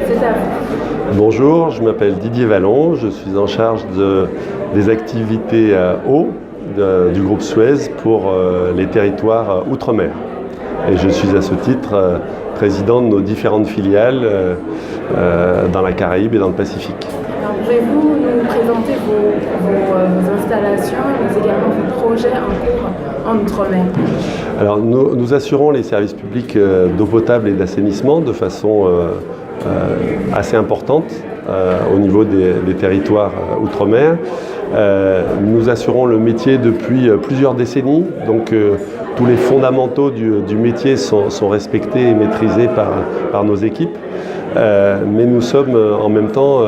C'est à vous. Bonjour, je m'appelle Didier Vallon, je suis en charge des activités eau du groupe Suez pour les territoires outre-mer. Et je suis à ce titre président de nos différentes filiales dans la Caraïbe et dans le Pacifique. Alors, pouvez-vous nous présenter vos installations, mais également vos projets en cours en Outre-mer? Alors nous assurons les services publics d'eau potable et d'assainissement de façon assez importante au niveau des territoires outre-mer. Nous assurons le métier depuis plusieurs décennies, donc tous les fondamentaux du métier sont respectés et maîtrisés par nos équipes. Mais nous sommes en même temps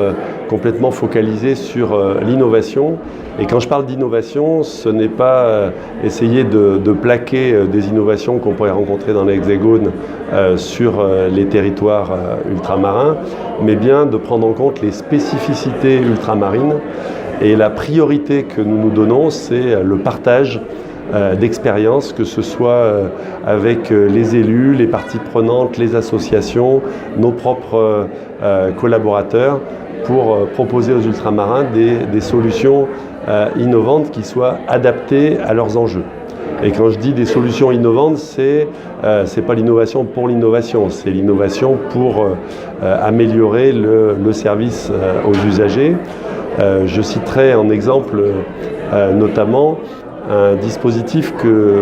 complètement focalisés sur l'innovation. Et quand je parle d'innovation, ce n'est pas essayer de plaquer des innovations qu'on pourrait rencontrer dans l'Hexagone sur les territoires ultramarins, mais bien de prendre en compte les spécificités ultramarines. Et la priorité que nous nous donnons, c'est le partage d'expériences, que ce soit avec les élus, les parties prenantes, les associations, nos propres collaborateurs, pour proposer aux ultramarins des solutions innovantes qui soient adaptées à leurs enjeux. Et quand je dis des solutions innovantes, c'est pas l'innovation pour l'innovation, c'est l'innovation pour améliorer le service aux usagers. Je citerai en exemple notamment un dispositif que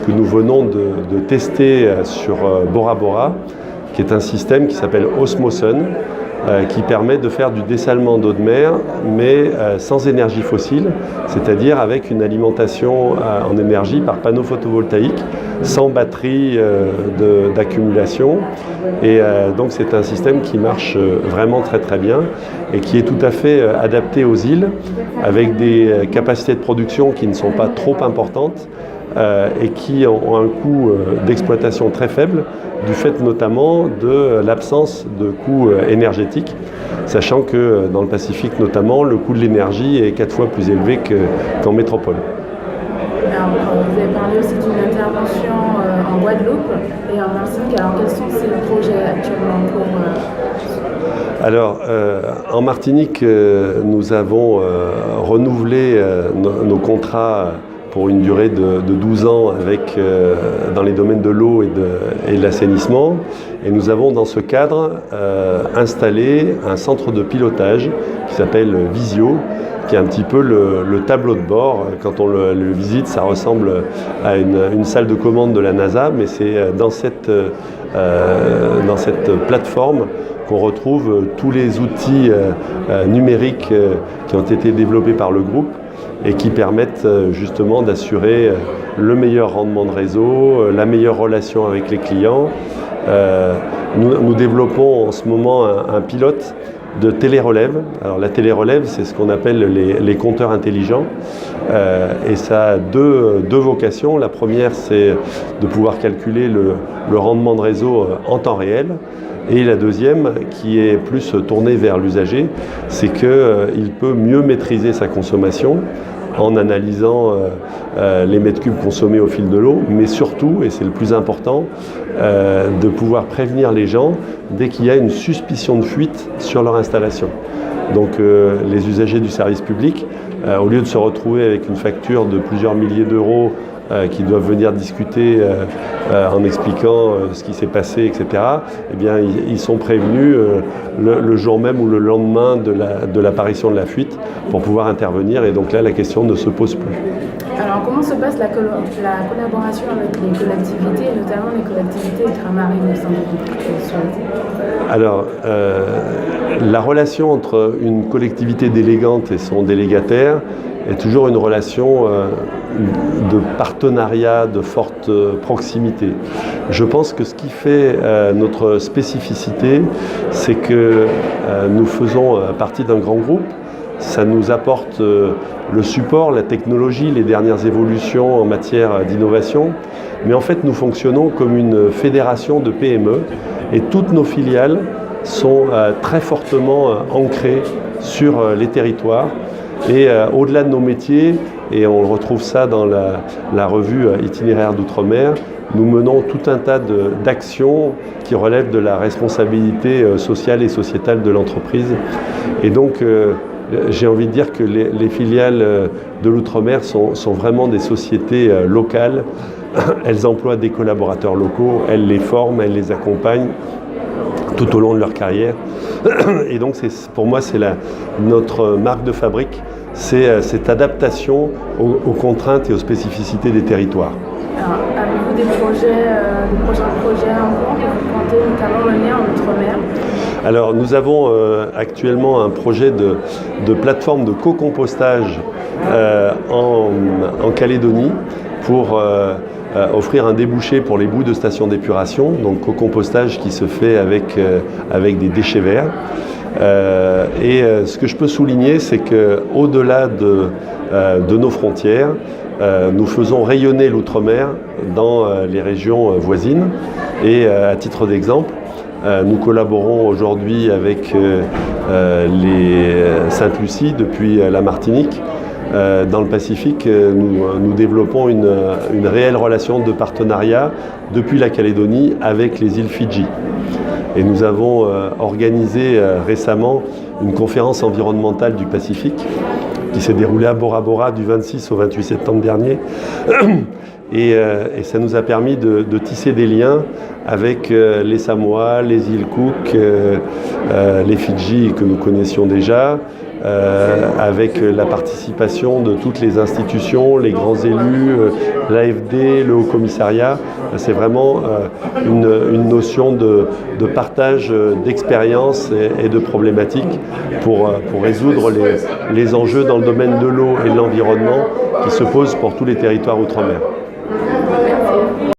nous venons de tester sur Bora Bora, qui est un système qui s'appelle Osmosun, qui permet de faire du dessalement d'eau de mer, mais sans énergie fossile, c'est-à-dire avec une alimentation en énergie par panneau photovoltaïque, sans batterie d'accumulation. Et donc c'est un système qui marche vraiment très très bien et qui est tout à fait adapté aux îles, avec des capacités de production qui ne sont pas trop importantes, et qui ont un coût d'exploitation très faible, du fait notamment de l'absence de coûts énergétiques, sachant que dans le Pacifique notamment, le coût de l'énergie est 4 fois plus élevé qu'en métropole. Alors, vous avez parlé aussi d'une intervention en Guadeloupe et en Martinique. Alors, quels sont ces projets actuellement en cours? Alors, en Martinique, nous avons renouvelé nos contrats pour une durée de 12 ans dans les domaines de l'eau et de l'assainissement. Et nous avons dans ce cadre installé un centre de pilotage qui s'appelle Visio, qui est un petit peu le tableau de bord. Quand on le visite, ça ressemble à une salle de commande de la NASA, mais c'est dans cette plateforme qu'on retrouve tous les outils numériques qui ont été développés par le groupe et qui permettent justement d'assurer le meilleur rendement de réseau, la meilleure relation avec les clients. Nous développons en ce moment un pilote de télérelève. Alors la télérelève, c'est ce qu'on appelle les compteurs intelligents, et ça a deux vocations. La première, c'est de pouvoir calculer le rendement de réseau en temps réel. Et la deuxième, qui est plus tournée vers l'usager, c'est qu'il peut mieux maîtriser sa consommation en analysant les mètres cubes consommés au fil de l'eau, mais surtout, et c'est le plus important, de pouvoir prévenir les gens dès qu'il y a une suspicion de fuite sur leur installation. Donc les usagers du service public, au lieu de se retrouver avec une facture de plusieurs milliers d'euros qui doivent venir discuter en expliquant ce qui s'est passé, etc., eh bien, ils sont prévenus le jour même ou le lendemain de l'apparition de la fuite pour pouvoir intervenir. Et donc là, la question ne se pose plus. Alors, comment se passe la collaboration avec les collectivités, et notamment les collectivités ultramarines au sein du groupe Suez? Alors, la relation entre une collectivité délégante et son délégataire est toujours une relation de partenariat, de forte proximité. Je pense que ce qui fait notre spécificité, c'est que nous faisons partie d'un grand groupe. Ça nous apporte le support, la technologie, les dernières évolutions en matière d'innovation. Mais en fait, nous fonctionnons comme une fédération de PME et toutes nos filiales sont très fortement ancrées sur les territoires. Et au-delà de nos métiers, et on retrouve ça dans la revue Itinéraire d'Outre-mer, nous menons tout un tas d'actions qui relèvent de la responsabilité sociale et sociétale de l'entreprise. Et donc, j'ai envie de dire que les filiales de l'outre-mer sont vraiment des sociétés locales. Elles emploient des collaborateurs locaux, elles les forment, elles les accompagnent tout au long de leur carrière. Et donc, pour moi, c'est notre marque de fabrique, c'est cette adaptation aux contraintes et aux spécificités des territoires. Alors, avez-vous des prochains projets en cours que vous comptez notamment mener en outre-mer? Alors, nous avons actuellement un projet de plateforme de co-compostage en Calédonie pour offrir un débouché pour les boues de stations d'épuration, donc co-compostage qui se fait avec des déchets verts. Ce que je peux souligner, c'est qu'au-delà de nos frontières, nous faisons rayonner l'outre-mer dans les régions voisines. Et à titre d'exemple, nous collaborons aujourd'hui avec les Sainte-Lucie depuis la Martinique. Dans le Pacifique, nous développons une réelle relation de partenariat depuis la Calédonie avec les îles Fidji. Et nous avons organisé récemment une conférence environnementale du Pacifique qui s'est déroulée à Bora Bora du 26 au 28 septembre dernier. Et ça nous a permis de tisser des liens avec les Samoa, les îles Cook, les Fidji que nous connaissions déjà, avec la participation de toutes les institutions, les grands élus, l'AFD, le Haut Commissariat. C'est vraiment une notion de partage d'expériences et de problématiques pour résoudre les enjeux dans le domaine de l'eau et de l'environnement qui se posent pour tous les territoires outre-mer.